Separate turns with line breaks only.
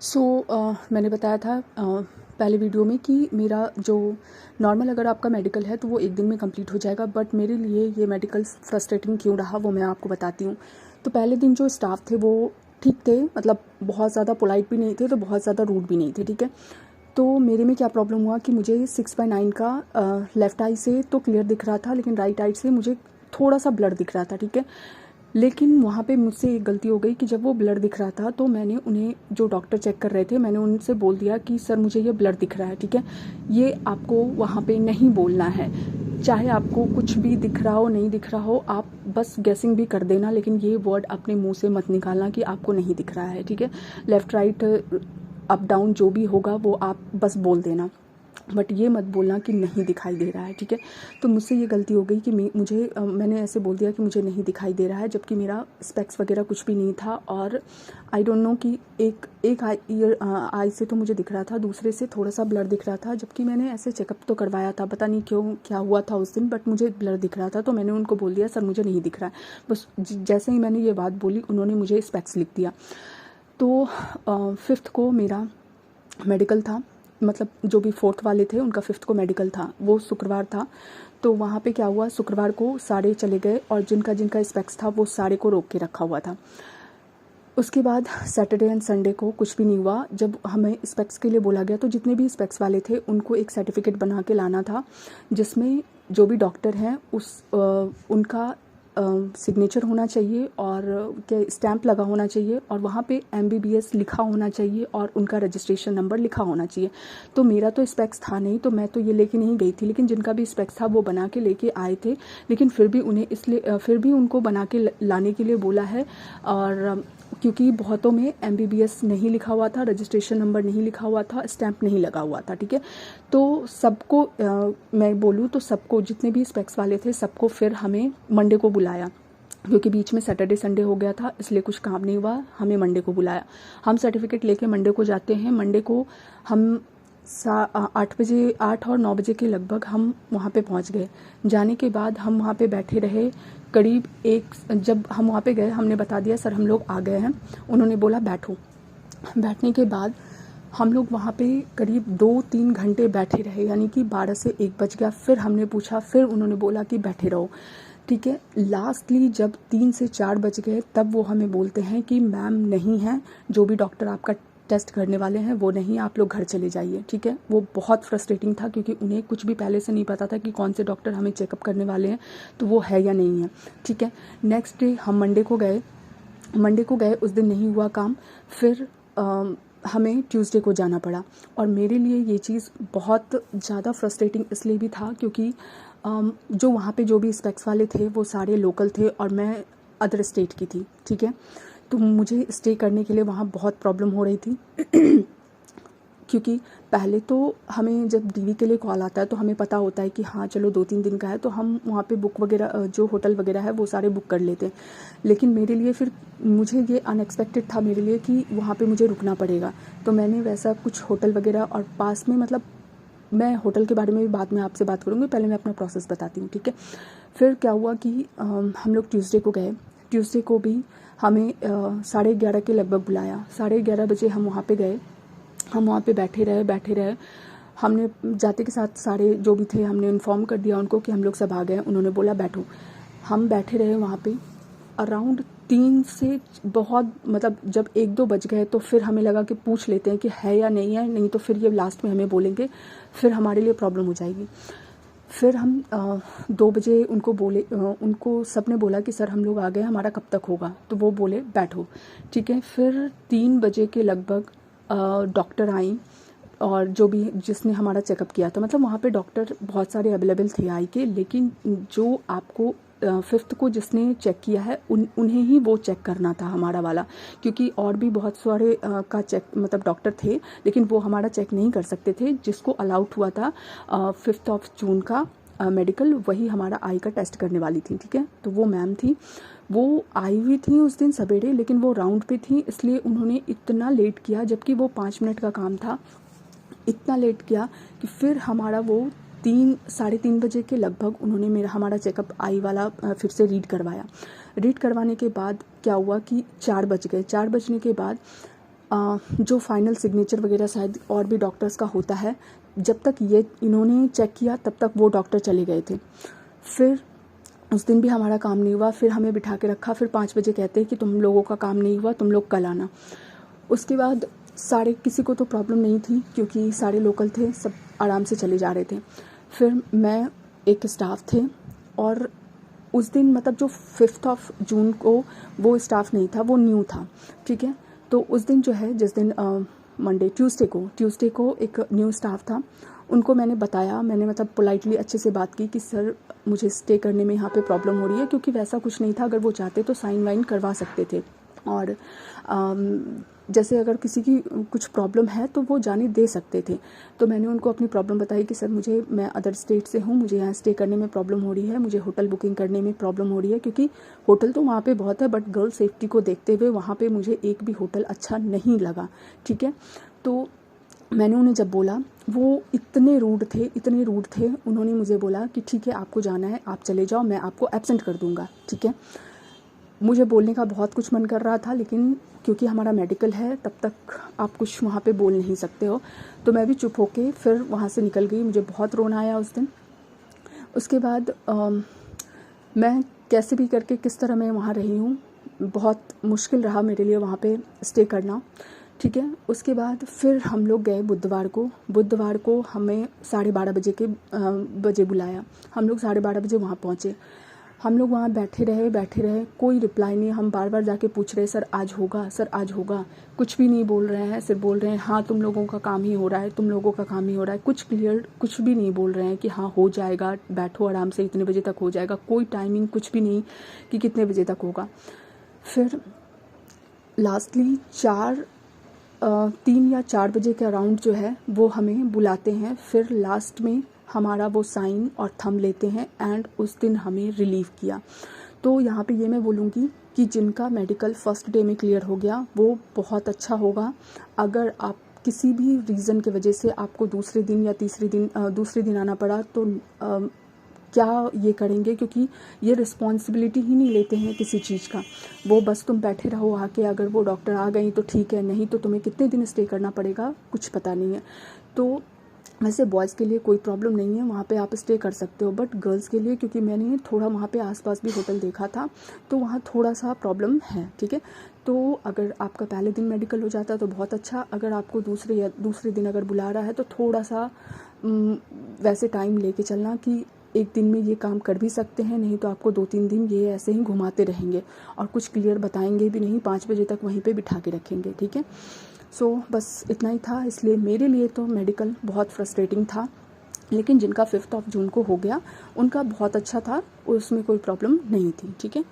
मैंने बताया था पहले वीडियो में कि मेरा जो नॉर्मल अगर आपका मेडिकल है तो वो एक दिन में कंप्लीट हो जाएगा, बट मेरे लिए ये मेडिकल फ्रस्ट्रेटिंग क्यों रहा वो मैं आपको बताती हूँ। तो पहले दिन जो स्टाफ थे वो ठीक थे, मतलब बहुत ज़्यादा पोलाइट भी नहीं थे तो बहुत ज़्यादा रूड भी नहीं थे, ठीक है। तो मेरे में क्या प्रॉब्लम हुआ कि मुझे 6/9 का लेफ़्ट आई से तो क्लियर दिख रहा था, लेकिन राइट आई से मुझे थोड़ा सा ब्लर दिख रहा था, ठीक है। लेकिन वहाँ पे मुझसे एक गलती हो गई कि जब वो ब्लर दिख रहा था तो मैंने उन्हें, जो डॉक्टर चेक कर रहे थे, मैंने उनसे बोल दिया कि सर मुझे ये ब्लर दिख रहा है, ठीक है। ये आपको वहाँ पे नहीं बोलना है, चाहे आपको कुछ भी दिख रहा हो नहीं दिख रहा हो, आप बस गेसिंग भी कर देना, लेकिन ये वर्ड अपने मुंह से मत निकालना कि आपको नहीं दिख रहा है, ठीक है। लेफ़्ट राइट अप डाउन जो भी होगा वो आप बस बोल देना, बट ये मत बोलना कि नहीं दिखाई दे रहा है, ठीक है। तो मुझसे ये गलती हो गई कि मैंने ऐसे बोल दिया कि मुझे नहीं दिखाई दे रहा है, जबकि मेरा स्पेक्स वगैरह कुछ भी नहीं था। और आई डोंट नो कि एक आई से तो मुझे दिख रहा था, दूसरे से थोड़ा सा ब्लर दिख रहा था, जबकि मैंने ऐसे चेकअप तो करवाया था, पता नहीं क्यों क्या हुआ था उस दिन, बट मुझे ब्लर दिख रहा था। तो मैंने उनको बोल दिया सर मुझे नहीं दिख रहा है, बस जैसे ही मैंने ये बात बोली उन्होंने मुझे स्पेक्स लिख दिया। तो 5th को मेरा मेडिकल था, मतलब जो भी 4th वाले थे उनका 5th को मेडिकल था, वो शुक्रवार था। तो वहाँ पे क्या हुआ, शुक्रवार को सारे चले गए और जिनका जिनका स्पेक्स था वो सारे को रोक के रखा हुआ था। उसके बाद सैटरडे एंड संडे को कुछ भी नहीं हुआ। जब हमें स्पेक्स के लिए बोला गया तो जितने भी स्पेक्स वाले थे उनको एक सर्टिफिकेट बना के लाना था, जिसमें जो भी डॉक्टर हैं उनका सिग्नेचर होना चाहिए और क्या स्टैंप लगा होना चाहिए, और वहाँ पे MBBS लिखा होना चाहिए और उनका रजिस्ट्रेशन नंबर लिखा होना चाहिए। तो मेरा तो स्पेक्स था नहीं, तो मैं तो ये लेके नहीं गई थी, लेकिन जिनका भी स्पेक्स था वो बना के लेके आए थे। लेकिन फिर भी उनको बना के लाने के लिए बोला है, और क्योंकि बहुतों में MBBS नहीं लिखा हुआ था, रजिस्ट्रेशन नंबर नहीं लिखा हुआ था, स्टैंप नहीं लगा हुआ था, ठीक है। तो सबको मैं बोलूँ तो सबको, जितने भी स्पेक्स वाले थे सबको फिर हमें मंडे को बुलाया, क्योंकि बीच में सैटरडे संडे हो गया था इसलिए कुछ काम नहीं हुआ, हमें मंडे को बुलाया। हम सर्टिफिकेट लेके मंडे को जाते हैं। मंडे को हम 8 और 9 बजे के लगभग हम वहाँ पे पहुँच गए। जाने के बाद हम वहाँ पे बैठे रहे करीब जब हम वहाँ पे गए हमने बता दिया सर हम लोग आ गए हैं, उन्होंने बोला बैठो। बैठने के बाद हम लोग वहाँ पे करीब 2-3 घंटे बैठे रहे, यानी कि 12 से 1 बज गया। फिर हमने पूछा, फिर उन्होंने बोला कि बैठे रहो, ठीक है। लास्टली जब 3 से 4 बज गए तब वो हमें बोलते हैं कि मैम नहीं है, जो भी डॉक्टर आपका टेस्ट करने वाले हैं वो नहीं, आप लोग घर चले जाइए, ठीक है। वो बहुत फ्रस्ट्रेटिंग था क्योंकि उन्हें कुछ भी पहले से नहीं पता था कि कौन से डॉक्टर हमें चेकअप करने वाले हैं, तो वो है या नहीं है, ठीक है। नेक्स्ट डे हम मंडे को गए, उस दिन नहीं हुआ काम। फिर हमें ट्यूसडे को जाना पड़ा, और मेरे लिए ये चीज़ बहुत ज़्यादा फ्रस्ट्रेटिंग इसलिए भी था क्योंकि जो वहाँ पे जो भी स्पेक्स वाले थे वो सारे लोकल थे और मैं अदर स्टेट की थी, ठीक है। तो मुझे स्टे करने के लिए वहाँ बहुत प्रॉब्लम हो रही थी क्योंकि पहले तो हमें जब DV के लिए कॉल आता है तो हमें पता होता है कि हाँ चलो 2-3 दिन का है, तो हम वहाँ पे बुक वगैरह, जो होटल वगैरह है वो सारे बुक कर लेते हैं। लेकिन मेरे लिए फिर मुझे ये अनएक्सपेक्टेड था मेरे लिए कि वहाँ पे मुझे रुकना पड़ेगा। तो मैंने वैसा कुछ होटल वगैरह और पास में, मतलब मैं होटल के बारे में भी बाद में आपसे बात करूँगी, पहले मैं अपना प्रोसेस बताती हूँ, ठीक है। फिर क्या हुआ कि हम लोग ट्यूसडे को गए। ट्यूसडे को भी हमें 11:30 के लगभग बुलाया। 11:30 बजे हम वहाँ पे गए। हम वहाँ पे बैठे रहे। हमने जाते के साथ सारे जो भी थे हमने इन्फॉर्म कर दिया उनको कि हम लोग सब आ गए। उन्होंने बोला बैठो। हम बैठे रहे वहाँ पे अराउंड 3 से बहुत, मतलब जब 1-2 बज गए तो फिर हमें लगा कि पूछ लेते हैं कि है या नहीं है, नहीं तो फिर ये लास्ट में हमें बोलेंगे, फिर हमारे लिए प्रॉब्लम हो जाएगी। फिर हम 2 बजे उनको सब ने बोला कि सर हम लोग आ गए, हमारा कब तक होगा, तो वो बोले बैठो, ठीक है। फिर 3 बजे के लगभग डॉक्टर आई, और जो भी जिसने हमारा चेकअप किया था, मतलब वहाँ पे डॉक्टर बहुत सारे अवेलेबल थे आई के, लेकिन जो आपको 5th को जिसने चेक किया है उन्हें ही वो चेक करना था हमारा वाला, क्योंकि और भी बहुत सारे का चेक, मतलब डॉक्टर थे, लेकिन वो हमारा चेक नहीं कर सकते थे। जिसको अलाउड हुआ था 5th ऑफ जून का मेडिकल, वही हमारा आई का टेस्ट करने वाली थी, ठीक है। तो वो मैम थी, वो आई हुई थी उस दिन सवेरे, लेकिन वो राउंड पे थी, इसलिए उन्होंने इतना लेट किया, जबकि वो 5 मिनट का काम था, इतना लेट किया कि फिर हमारा वो 3-3:30 बजे के लगभग उन्होंने हमारा चेकअप आई वाला फिर से रीड करवाने के बाद क्या हुआ कि 4 बज गए। 4 बजने के बाद जो फाइनल सिग्नेचर वगैरह शायद और भी डॉक्टर्स का होता है, जब तक ये इन्होंने चेक किया तब तक वो डॉक्टर चले गए थे। फिर उस दिन भी हमारा काम नहीं हुआ, फिर हमें बिठा के रखा, फिर 5 बजे कहते हैं कि तुम लोगों का काम नहीं हुआ, तुम लोग कल आना। उसके बाद सारे, किसी को तो प्रॉब्लम नहीं थी क्योंकि सारे लोकल थे, सब आराम से चले जा रहे थे। फिर मैं, एक स्टाफ थे, और उस दिन मतलब जो 5 जून को वो स्टाफ नहीं था, वो न्यू था, ठीक है। तो उस दिन जो है, जिस दिन ट्यूसडे को एक न्यू स्टाफ था, उनको मैंने बताया, मैंने मतलब पोलाइटली अच्छे से बात की कि सर मुझे स्टे करने में यहाँ पे प्रॉब्लम हो रही है, क्योंकि वैसा कुछ नहीं था, अगर वो चाहते तो साइन वाइन करवा सकते थे। और जैसे अगर किसी की कुछ प्रॉब्लम है तो वो जाने दे सकते थे। तो मैंने उनको अपनी प्रॉब्लम बताई कि सर मैं अदर स्टेट से हूँ, मुझे यहाँ स्टे करने में प्रॉब्लम हो रही है, मुझे होटल बुकिंग करने में प्रॉब्लम हो रही है, क्योंकि होटल तो वहाँ पे बहुत है, बट गर्ल सेफ्टी को देखते हुए वहाँ पे मुझे एक भी होटल अच्छा नहीं लगा, ठीक है। तो मैंने उन्हें जब बोला, वो इतने रूड थे, उन्होंने मुझे बोला कि ठीक है आपको जाना है आप चले जाओ, मैं आपको एब्सेंट कर दूँगा, ठीक है। मुझे बोलने का बहुत कुछ मन कर रहा था, लेकिन क्योंकि हमारा मेडिकल है तब तक आप कुछ वहाँ पे बोल नहीं सकते हो, तो मैं भी चुप होके फिर वहाँ से निकल गई। मुझे बहुत रोना आया उस दिन। उसके बाद मैं कैसे भी करके किस तरह मैं वहाँ रही हूँ, बहुत मुश्किल रहा मेरे लिए वहाँ पे स्टे करना, ठीक है। उसके बाद फिर हम लोग गए बुधवार को हमें 12:30 बजे बुलाया। हम लोग 12:30 बजे वहाँ पहुँचे। हम लोग वहाँ बैठे रहे, कोई रिप्लाई नहीं। हम बार बार जाके पूछ रहे सर आज होगा, कुछ भी नहीं बोल रहे हैं। सिर्फ बोल रहे हैं हाँ तुम लोगों का काम ही हो रहा है, कुछ क्लियर कुछ भी नहीं बोल रहे हैं कि हाँ हो जाएगा, बैठो आराम से, इतने बजे तक हो जाएगा। कोई टाइमिंग कुछ भी नहीं कि कितने बजे तक होगा। फिर लास्टली 3 या 4 बजे के अराउंड जो है वो हमें बुलाते हैं। फिर लास्ट में हमारा वो साइन और थंब लेते हैं एंड उस दिन हमें रिलीव किया। तो यहाँ पे ये मैं बोलूँगी कि जिनका मेडिकल फर्स्ट डे में क्लियर हो गया वो बहुत अच्छा होगा। अगर आप किसी भी रीज़न की वजह से आपको दूसरे दिन या दूसरे दिन आना पड़ा तो क्या ये करेंगे, क्योंकि ये रिस्पॉन्सिबिलिटी ही नहीं लेते हैं किसी चीज़ का। वो बस तुम बैठे रहो आके, अगर वो डॉक्टर आ गई तो ठीक है, नहीं तो तुम्हें कितने दिन स्टे करना पड़ेगा कुछ पता नहीं है। तो वैसे बॉयज़ के लिए कोई प्रॉब्लम नहीं है, वहाँ पे आप स्टे कर सकते हो, बट गर्ल्स के लिए, क्योंकि मैंने थोड़ा वहाँ पे आसपास भी होटल देखा था, तो वहाँ थोड़ा सा प्रॉब्लम है, ठीक है। तो अगर आपका पहले दिन मेडिकल हो जाता तो बहुत अच्छा, अगर आपको दूसरे दिन अगर बुला रहा है तो थोड़ा सा वैसे टाइम लेके चलना कि एक दिन में ये काम कर भी सकते हैं, नहीं तो आपको 2-3 दिन ये ऐसे ही घुमाते रहेंगे और कुछ क्लियर बताएंगे भी नहीं, 5 बजे तक वहीं पे बिठा के रखेंगे, ठीक है। सो बस इतना ही था। इसलिए मेरे लिए तो मेडिकल बहुत फ्रस्ट्रेटिंग था, लेकिन जिनका 5 जून को हो गया उनका बहुत अच्छा था, उसमें कोई प्रॉब्लम नहीं थी, ठीक है।